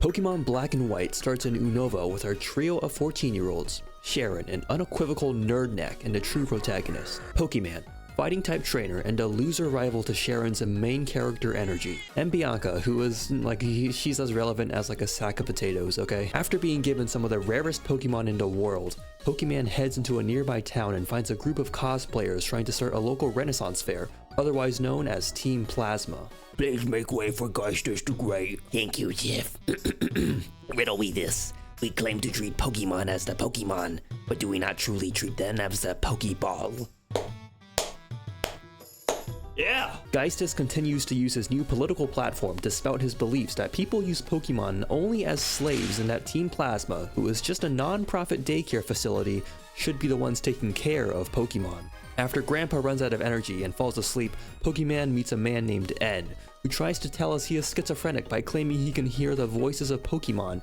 Pokemon Black and White starts in Unova with our trio of 14-year-olds, Sharon, an unequivocal nerdneck and a true protagonist, Pokemon, fighting type trainer and a loser rival to Sharon's main character Energy, and Bianca, who is she's as relevant as like a sack of potatoes, okay? After being given some of the rarest Pokemon in the world, Pokemon heads into a nearby town and finds a group of cosplayers trying to start a local Renaissance fair, otherwise known as Team Plasma. Please make way for Geisters the Great. Thank you, Jeff. Riddle me this. We claim to treat Pokemon as the Pokemon, but do we not truly treat them as the Pokeball? Yeah! Geistis continues to use his new political platform to spout his beliefs that people use Pokemon only as slaves and that Team Plasma, who is just a non-profit daycare facility, should be the ones taking care of Pokemon. After Grandpa runs out of energy and falls asleep, Pokemon meets a man named N, who tries to tell us he is schizophrenic by claiming he can hear the voices of Pokemon.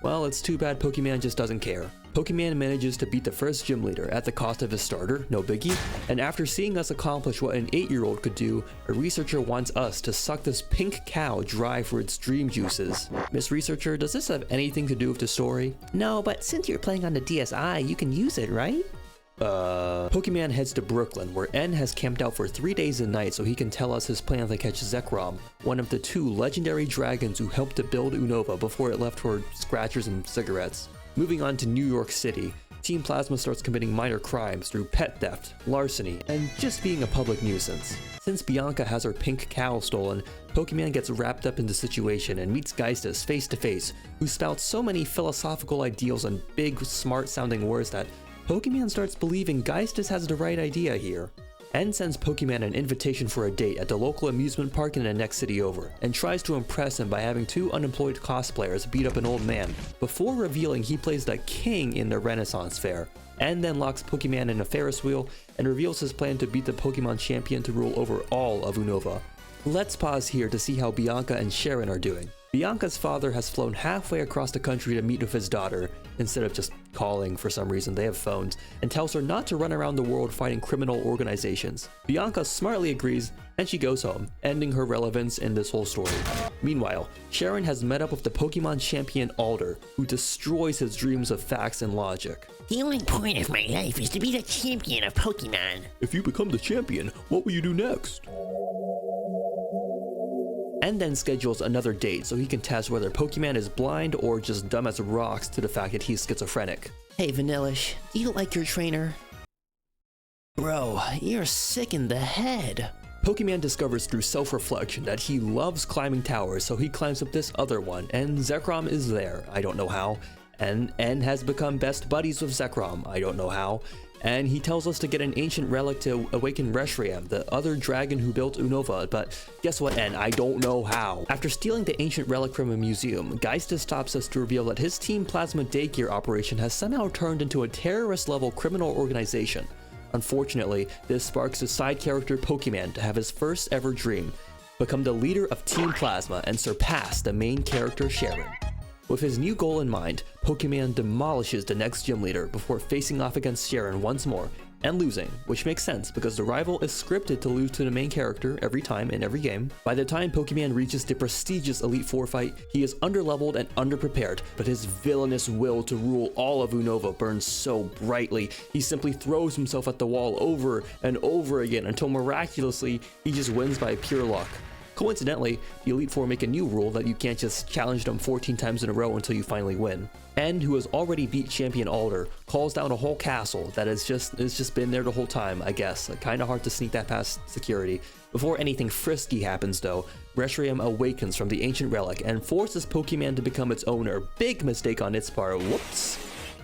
Well, it's too bad Pokemon just doesn't care. Pokemon manages to beat the first gym leader at the cost of his starter, no biggie, and after seeing us accomplish what an 8-year-old could do, a researcher wants us to suck this pink cow dry for its dream juices. Miss Researcher, does this have anything to do with the story? No, but since you're playing on the DSi, you can use it, right? Pokemon heads to Brooklyn, where N has camped out for 3 days and nights so he can tell us his plan to catch Zekrom, one of the 2 legendary dragons who helped to build Unova before it left for scratchers and cigarettes. Moving on to New York City, Team Plasma starts committing minor crimes through pet theft, larceny, and just being a public nuisance. Since Bianca has her pink cow stolen, Pokemon gets wrapped up in the situation and meets Geistis face to face, who spouts so many philosophical ideals and big, smart-sounding words that Pokemon starts believing Geistis has the right idea here. N sends Pokemon an invitation for a date at the local amusement park in the next city over, and tries to impress him by having 2 unemployed cosplayers beat up an old man, before revealing he plays the king in the Renaissance Fair. N then locks Pokemon in a Ferris wheel, and reveals his plan to beat the Pokemon champion to rule over all of Unova. Let's pause here to see how Bianca and Sharon are doing. Bianca's father has flown halfway across the country to meet with his daughter, instead of just calling for some reason, they have phones, and tells her not to run around the world fighting criminal organizations. Bianca smartly agrees, and she goes home, ending her relevance in this whole story. Meanwhile, Sharon has met up with the Pokemon champion Alder, who destroys his dreams of facts and logic. The only point of my life is to be the champion of Pokemon. If you become the champion, what will you do next? And then schedules another date so he can test whether Pokemon is blind or just dumb as rocks to the fact that he's schizophrenic. Hey Vanillish, do you like your trainer? Bro, you're sick in the head. Pokemon discovers through self-reflection that he loves climbing towers, so he climbs up this other one, and Zekrom is there, I don't know how, and N has become best buddies with Zekrom, I don't know how, and he tells us to get an ancient relic to awaken Reshiram, the other dragon who built Unova, but guess what, N? I don't know how. After stealing the ancient relic from a museum, Geistis stops us to reveal that his Team Plasma daycare operation has somehow turned into a terrorist-level criminal organization. Unfortunately, this sparks the side character Pokemon to have his first ever dream, become the leader of Team Plasma and surpass the main character Sharon. With his new goal in mind, Pokemon demolishes the next gym leader before facing off against Sharon once more, and losing, which makes sense because the rival is scripted to lose to the main character every time in every game. By the time Pokemon reaches the prestigious Elite Four fight, he is underleveled and underprepared, but his villainous will to rule all of Unova burns so brightly, he simply throws himself at the wall over and over again until miraculously he just wins by pure luck. Coincidentally, the Elite Four make a new rule that you can't just challenge them 14 times in a row until you finally win. N, who has already beat Champion Alder, calls down a whole castle that has just been there the whole time, I guess. Kinda hard to sneak that past security. Before anything frisky happens though, Reshiram awakens from the ancient relic and forces Pokemon to become its owner. Big mistake on its part, whoops.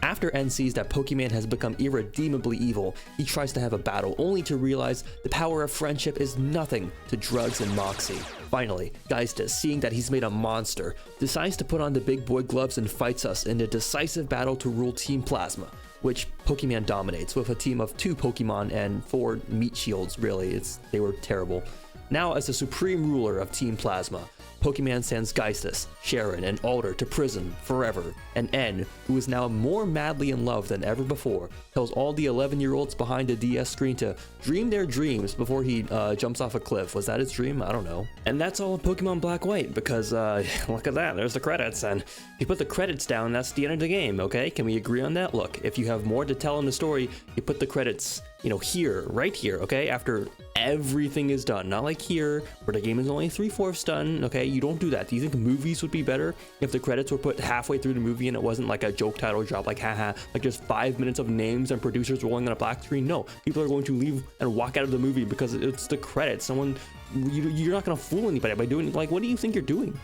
After N sees that Pokemon has become irredeemably evil, he tries to have a battle, only to realize the power of friendship is nothing to drugs and moxie. Finally, Geistis, seeing that he's made a monster, decides to put on the big boy gloves and fights us in a decisive battle to rule Team Plasma, which Pokemon dominates with a team of 2 Pokemon and 4 meat shields, really, they were terrible. Now as the supreme ruler of Team Plasma, Pokemon sends Geistis, Sharon, and Alder to prison forever, and N, who is now more madly in love than ever before, tells all the 11-year-olds behind a DS screen to dream their dreams before he jumps off a cliff. Was that his dream? I don't know. And that's all of Pokemon Black White, because look at that, there's the credits, and if you put the credits down, that's the end of the game, okay? Can we agree on that? Look, if you have more to tell in the story, you put the credits, you know, here, right here, okay? After everything is done, not like here, where the game is only 3/4 done, okay? You don't do that. Do you think movies would be better if the credits were put halfway through the movie and it wasn't like a joke title drop, like haha, like just 5 minutes of names and producers rolling on a black screen? No, people are going to leave and walk out of the movie because it's the credits. You're not gonna fool anybody by doing, like, what do you think you're doing?